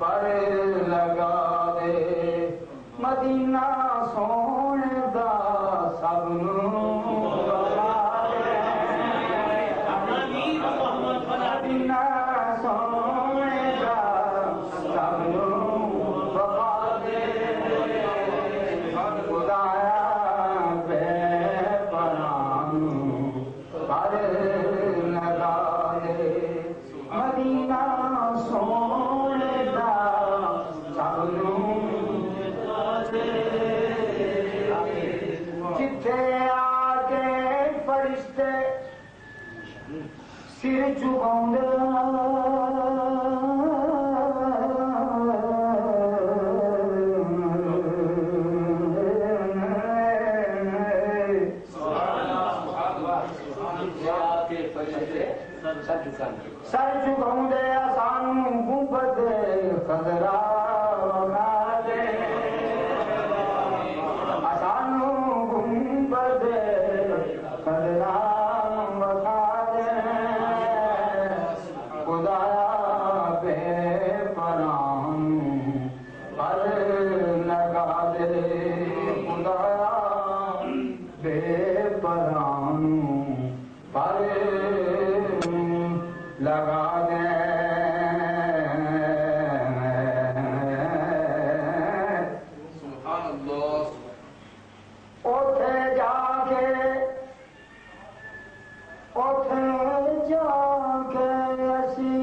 पर लगा दे मदीना सोने दा सबनू मदीना सोने दा सबनू बखा दे खुदाया बेपनानू पर लगा दे मदीना सोने दा सबनू जिथे आके फरिश्ते सिर झुकाउंदे सर झुकाउंदे सानू गुंबद खजरा वखा दे सानू गुंबद खजरा वखा दे खुदाया बेपनानू पर लगा दे खुदाया बेपनानू पर लगा दे ओथे जाके असी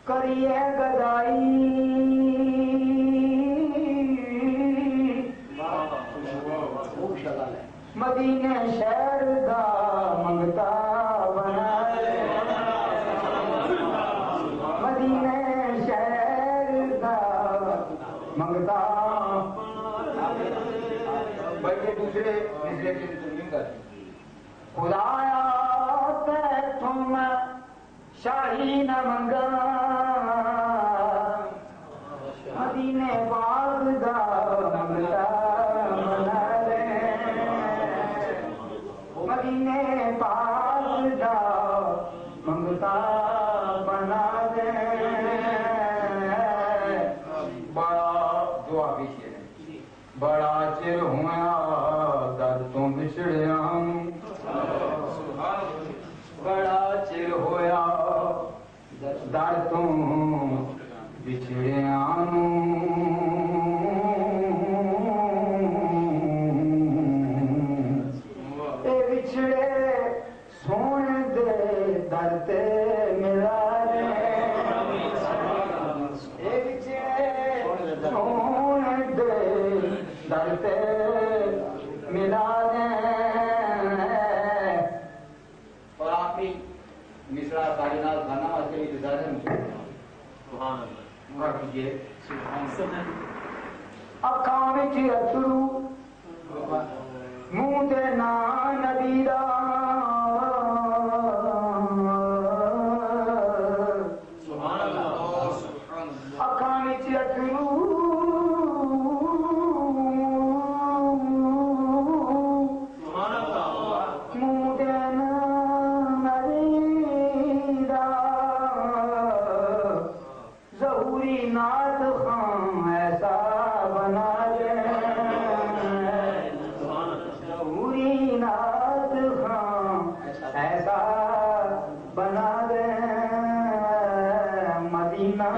करिए गदाई मदीने शहर दा मंगता बना मदीने शहर दा मंगता बल्कि दूसरे खुदाया तैथों मैं शाही न मंगा मदीने बाग दा मंगता बना दे मदीने बाग दा मंगता बना दे बड़ा दुआ पीछे बड़ा चिर हुआ दर तू बिछड़िया बड़ा चिर होया दर तू बिछड़िया बिछड़े सोने दे दर ते मिला दे सोने दे दर ते मिला दे और आखिरी मिश्रा कारीनाल खाना वास्ते इंतजार है मुझे अखां विच अथरू मुंह ते ना नबी दा अखां विच अथरू नाथ खां ऐसा बना दे पूरी नाथ खां ऐसा बना दे मदीना